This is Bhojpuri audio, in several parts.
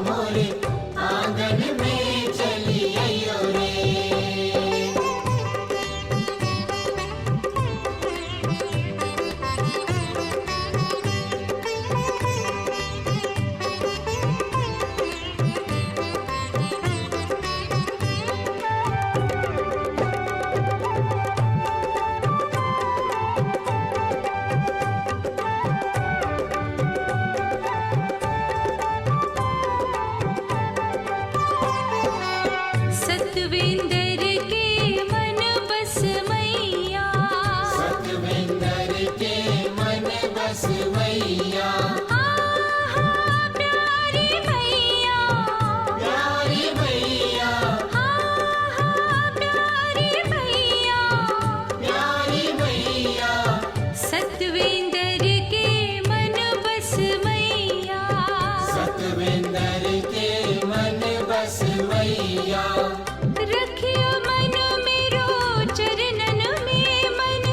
मोरे आंगन में चली आइयो रे। सतविंदर के मन बस मैया, सतविंदर के मन बस मैया, आहा प्यारी मैया, प्यारी मैया, आहा प्यारी मैया, प्यारी मैया, सतविंदर के मन बस मैया, सतविंदर के मन बस मैया। रखियो मन मेरो चरणन में मन,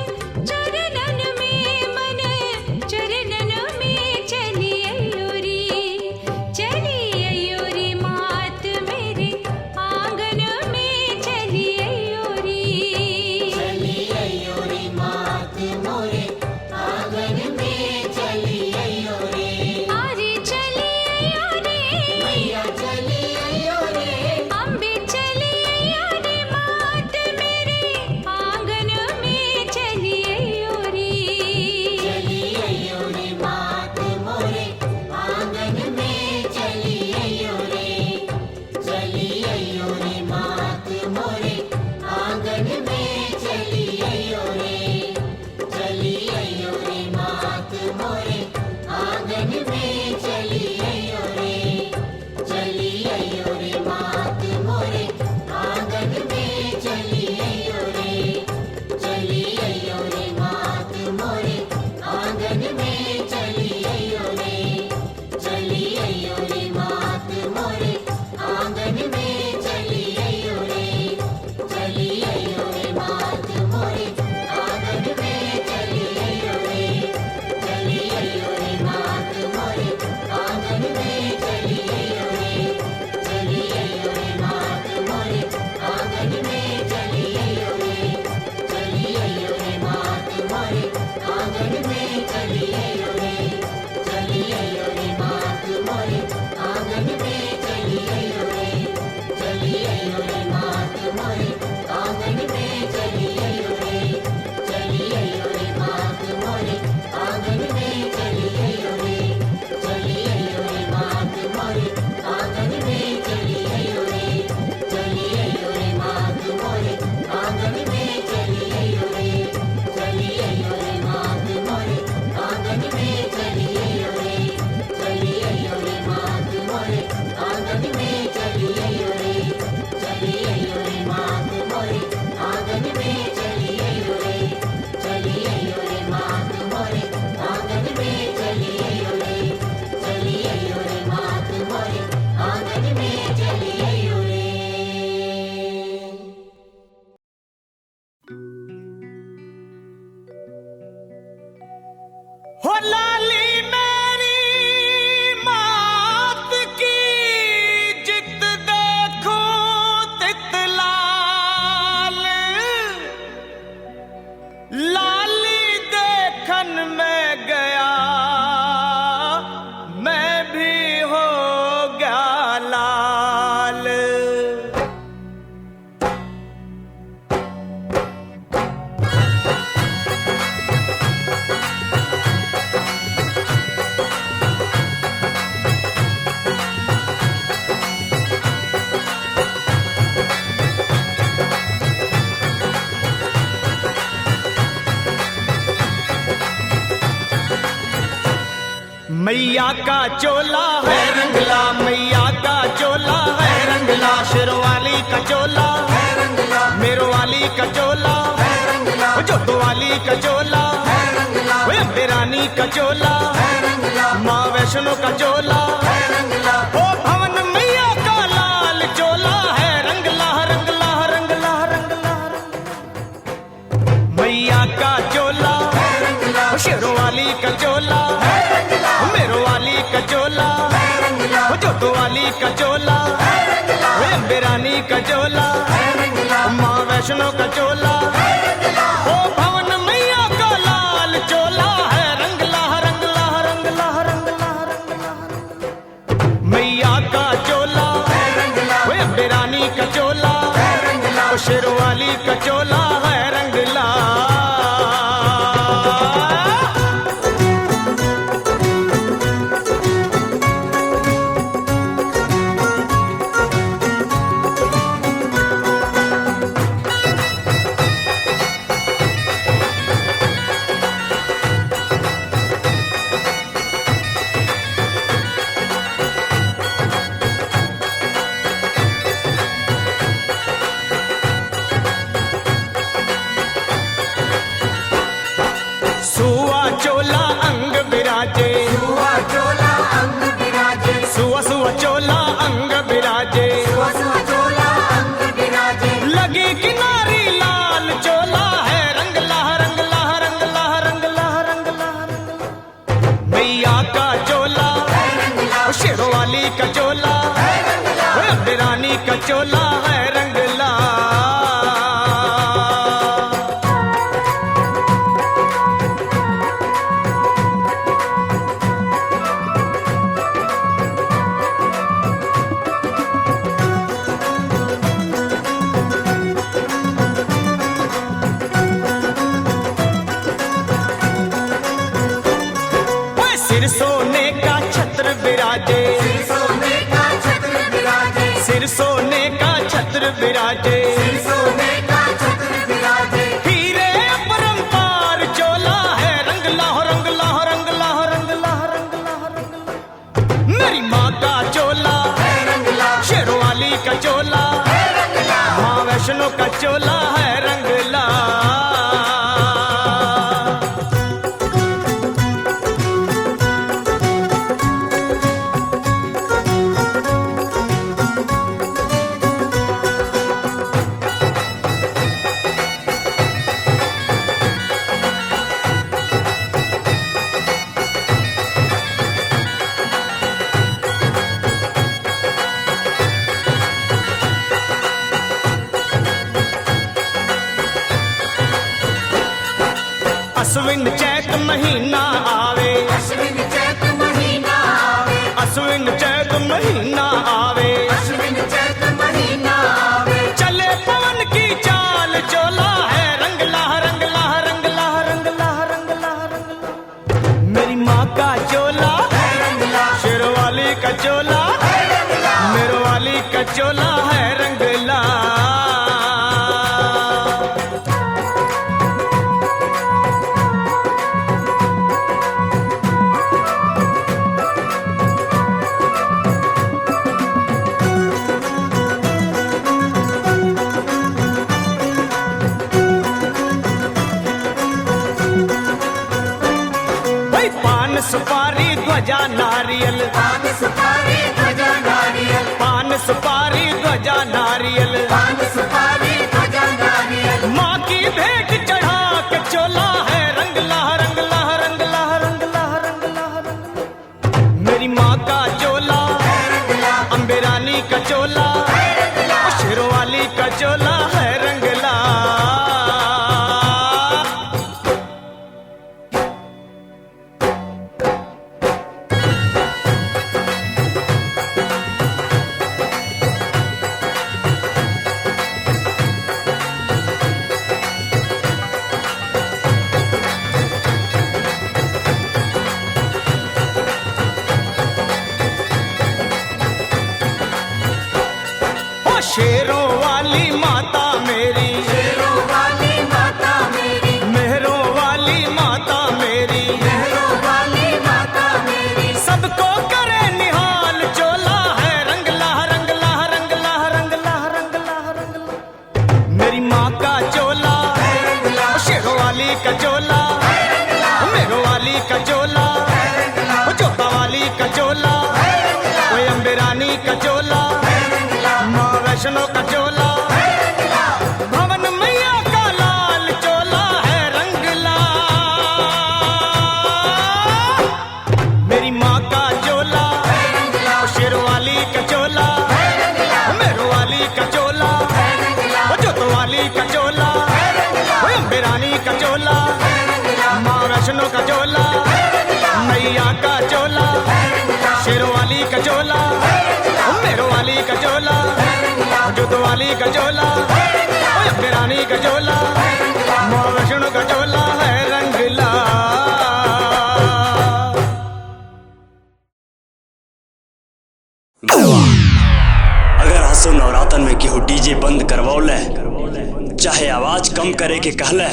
चरणन में मन, चरणन में चली आइयो रे, चली आइयो रे मात मेरे आंगन में चली आइयो रे। चली आइयो रे मात मोरे आंगन में चली आइयो रे। आरे चली आइयो रे, मैया चली आइयो रे। अम्बे चली आइयो रे मात मेरे आंगन में चली आइयो रे। चली आइयो रे मात मोरे आंगन में चली आइयो रे। चली आइयो रे मात मोरे आंगन में चली आइयो रे। चली आइयो रे मात मोरे आंगन में चली आइयो रे। चली आइयो रे मात मोरे आंगन में चली आइयो रे। चली आइयो रे मात मोरे आंगन में चली आइयो रे। चली आइयो रे मात मोरे आंगन में चली आइयो रे। चली आइयो रे मात मोरे आंगन में चली आइयो रे। चली आइयो रे मात मोरे आंगन में चली आइयो रे। चली आइयो रे मात मोरे आंगन में चली आइयो रे। चली आइयो रे मात मोरे आंगन में चली आइयो रे। चली आइयो रे मात मोरे आंगन में चली आइयो रे। चली आइयो रे मात मोरे आंगन में चली आइयो रे। चली आइयो रे मात मोरे आंगन में चली आइयो रे। चली आइयो रे मात मोरे आंगन में चली आइयो रे। चली आइयो रे मात मोरे आंगन में चली आइयो रे। चली आइयो रे मात मोरे आंगन में चली आइयो रे। चली आइयो रे मात मोरे आंगन में चली आइयो रे। चली आइयो रे मात मोरे आंगन में चली आइयो रे। चली आइयो रे मात मोरे आंगन में चली आइयो रे। चली आइयो रे मात मोरे आंगन में चली आइयो रे। हो लाली मेरी मात की जित देखो तित लाल, लाली देखन में गया मैं भी हो गया लाल। मैया का चोला है रंगला, मैया का चोला है रंगला, शेरवाली का चोला है रंगला, मेरवाली का चोला है रंगला, जोतवाली का चोला है रंगला, रानी का चोला है रंगला, माँ वैष्णो का चोला है रंगला, ओ भवन मैया का लाल चोला है रंगला रंगला रंगला रंगला, मैया का चोला है रंगला, शेरवाली का चोला है रंगला, मेरवाली का चोला है रंगला, जोतवाली वाली का चोला, वे अम्बे रानी का चोला, माँ वैष्णो का चोला, ओ भवन मैया का लाल चोला है, रंगला रंगला रंगला रंगला रंगला, मैया का चोला, वे अम्बे रानी का चोला, ओ शेरवाली का चोला है रंगला। सुआ चोला अंग बिराजे, सुआ चोला अंग विराजे, सुआ सुआ चोला अंग बिराजे, सुआ सुआ चोला अंग विराजे, लगी किनारी लाल चोला है, रंगला रंगला रंगला रंगला रंगला रंगला, मैया का चोला, ओ शेरवाली का चोला, ओ अम्बे रानी का चोला है रंगला। सिर सोने का छत्र विराजे, सिर सोने का छत्र विराजे, सिर सोने का छत्र विराजे, सिर सोने का छत्र विराजे, हीरे अपरंपार चोला है, रंगला हो रंगला हो रंगला हो रंगला हो रंगला हो रंगला, मेरी माँ का चोला, शेरवाली का चोला, माँ वैष्णो का चोला है रंगला। अश्विन चैत महीना आवे, अश्विन चैत महीना आवे, अश्विन चैत महीना आवे, अश्विन चैत महीना आवे, चले पवन की चाल चोला है, रंगला रंगला रंगला रंगला रंगला रंगला, मेरी माँ का चोला, शेरवाली का चोला, मेरवाली का चोला है रंगला। पान सुपारी ध्वजा नारियल, पान सुपारी ध्वजा नारियल, पान सुपारी ध्वजा नारियल, पान सुपारी ध्वजा नारियल, माँ की भेंट चढ़ा के चोला है, रंगला रंगला रंगला रंगला रंगला रंगला, मेरी माँ का चोला, अम्बे रानी का चोला, शेरवाली का चोला है रंगला। शेरों वाली माता मेरी, शेरों वाली माता मेरी, मेहरों वाली माता मेरी, मेहरों वाली माता मेरी, सबको करे निहाल चोला है, रंगला रंगला रंगला रंगला रंगला रंगला, मेरी माँ का चोला, शेरवाली का चोला, मेरवाली का चोला, जोता वाली का चोला, कोई अम्बे रानी का चोला, माँ वैष्णो का चोला, भवन मैया का लाल चोला है रंगला, मेरी माँ का चोला, शेरवाली का चोला। कोतवाली का चोला, ओए अम्बे रानी का चोला, माँ वैष्णो का चोला है रंगला। अगर हंसो नवरातन में केहू डीजे बंद करवौले, चाहे आवाज कम करे के कहले,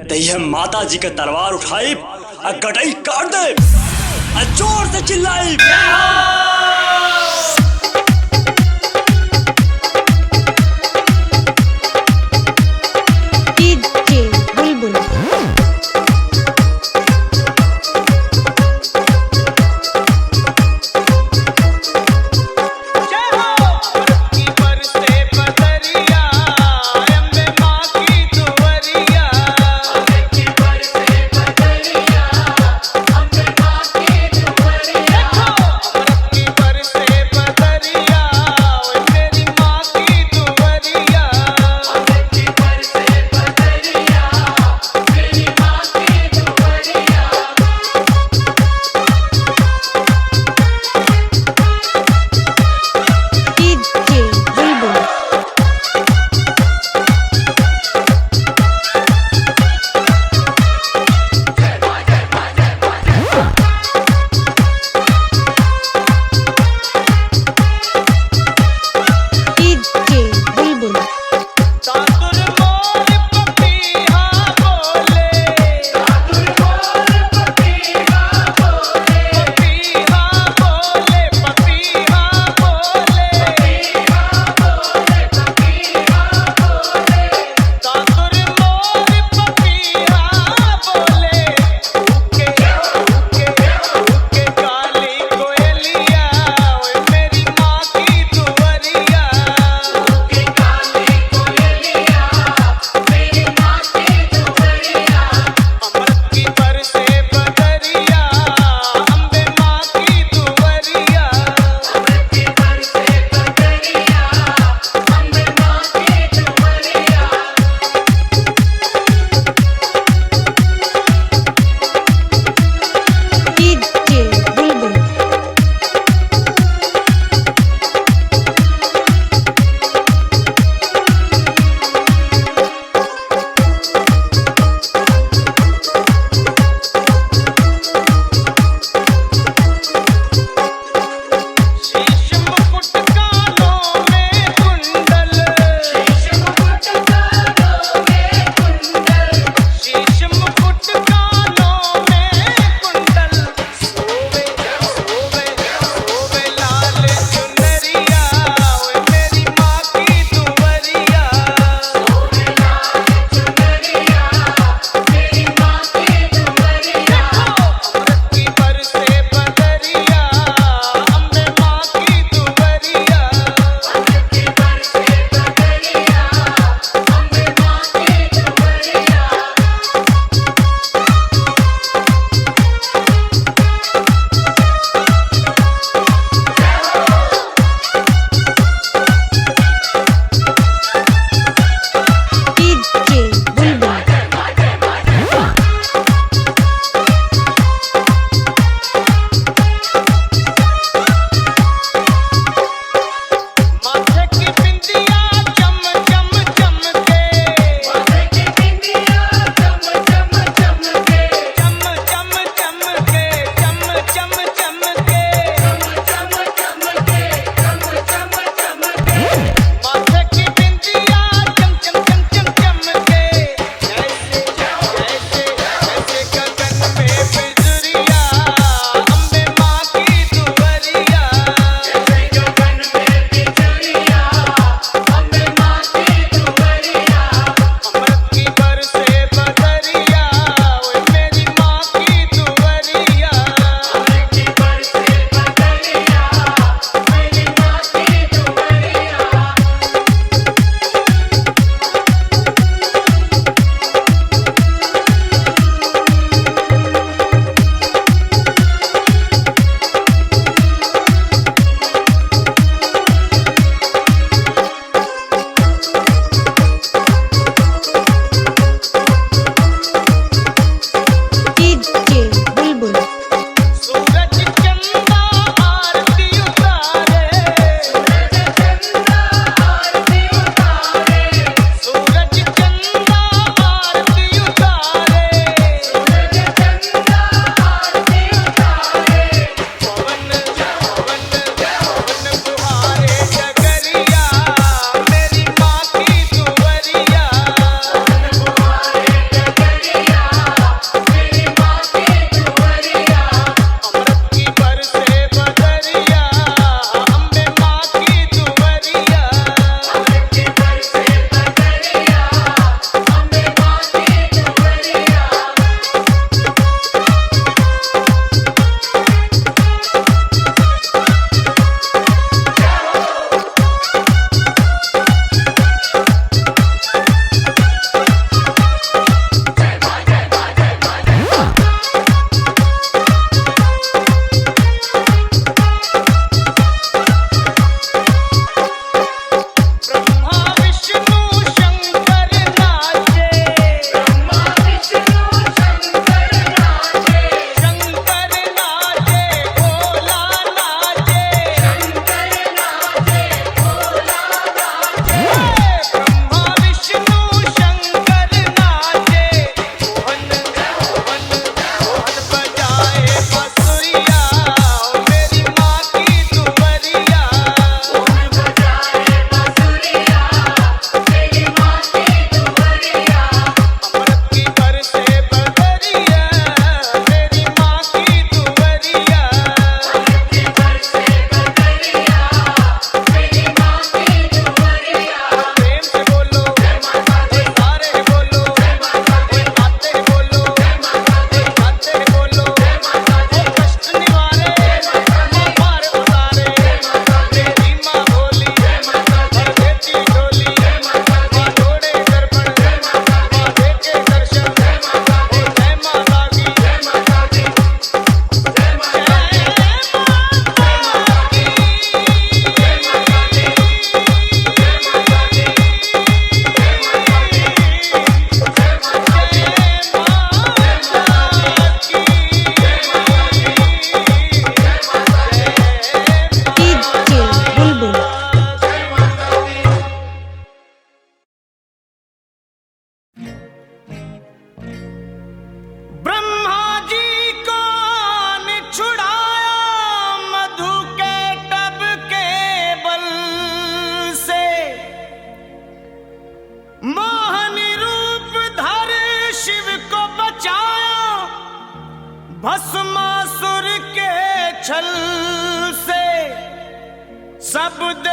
तो यह माता जी के तलवार उठाई और कटाई काट दे और जोर से चिल्लाई। डीजे बुलबुल से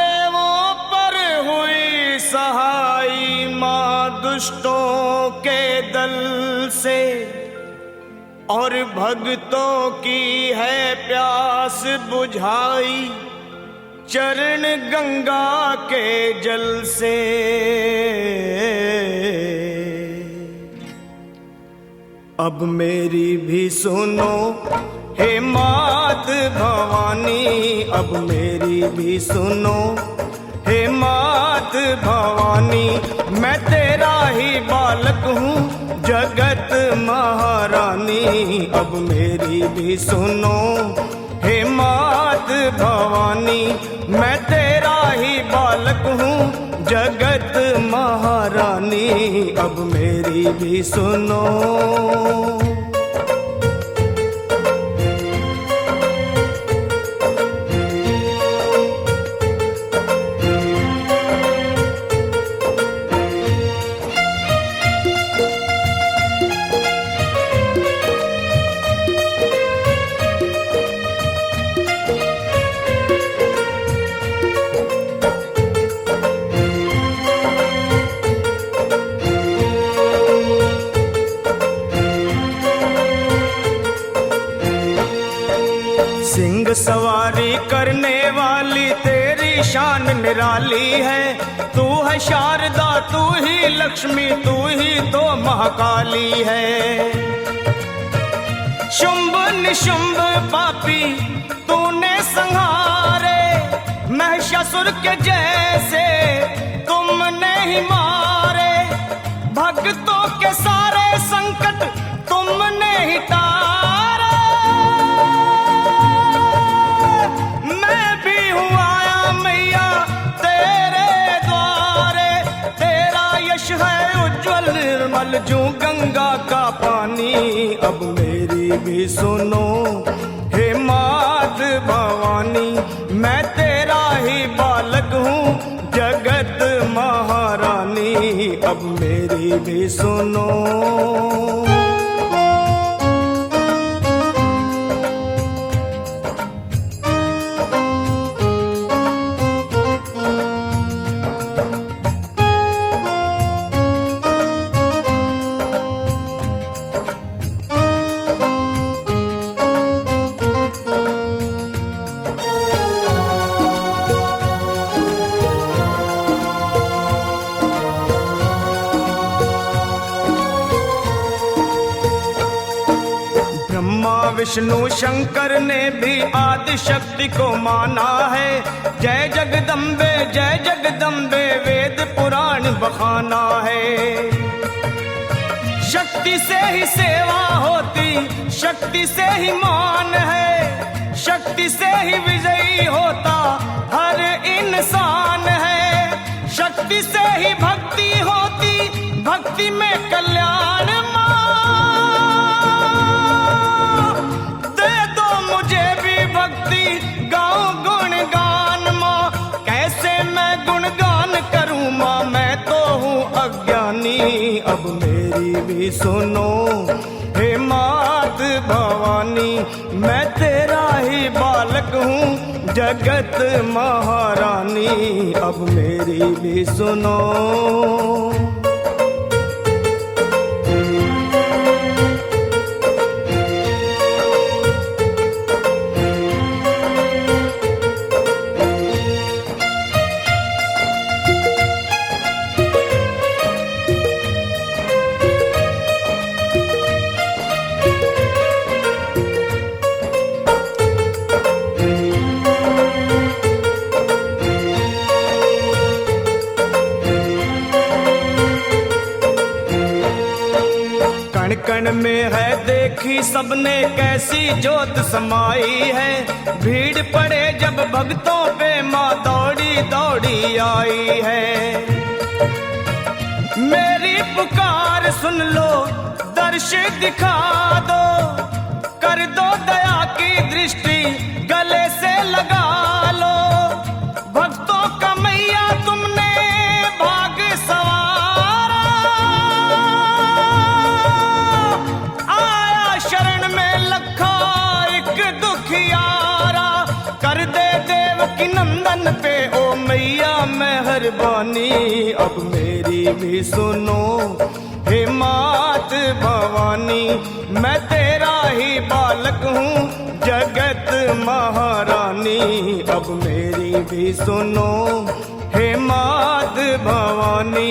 देवों पर हुई सहाई, माँ दुष्टों के दल से, और भक्तों की है प्यास बुझाई चरण गंगा के जल से। अब मेरी भी सुनो हे मात भवानी, अब मेरी भी सुनो हे मात भवानी, मैं तेरा ही बालक हूँ जगत महारानी। अब मेरी भी सुनो हे मात भवानी, मैं तेरा ही बालक हूँ जगत महारानी। अब मेरी भी सुनो। सिंह सवारी करने वाली तेरी शान निराली है। तू है शारदा, तू ही लक्ष्मी, तू ही तो महाकाली है। शुंभ निशुंभ पापी तूने संहारे, महिषासुर के जैसे तुमने ही मारे। भक्तों के सारे संकट तुमने ही तारे। मैं भी हूँ आया मैया तेरे द्वारे, तेरा यश है उज्जवल निर्मल जो गंगा का पानी। अब मेरी भी सुनो हे मात भवानी, मैं तेरा ही बालक हूँ जगत महारानी। अब मेरी भी सुनो। विष्णु शंकर ने भी आदि शक्ति को माना है। जय जगदम्बे वेद पुराण बखाना है। शक्ति से ही सेवा होती, शक्ति से ही मान है, शक्ति से ही विजयी होता हर इंसान है। शक्ति से ही भक्ति होती, भक्ति में कल्याण। अब मेरी भी सुनो हे मात भवानी, मैं तेरा ही बालक हूँ जगत महारानी। अब मेरी भी सुनो। कण में है देखी सबने कैसी जोत समाई है। भीड़ पड़े जब भक्तों पे माँ दौड़ी दौड़ी आई है। मेरी पुकार सुन लो, दर्श दिखा दो, कर दो दया की दृष्टि गले से लगा लो। भक्तों का मैया तुमने भाग सवारा, आया शरण में लखा एक दुखियारा। कर दे देव की नंदन पे ओ मैया मेहरबानी अब मेरी भी सुनो हे मात भवानी। मैं तेरा ही बालक हूँ जगत महारानी अब मेरी भी सुनो हे मात भवानी।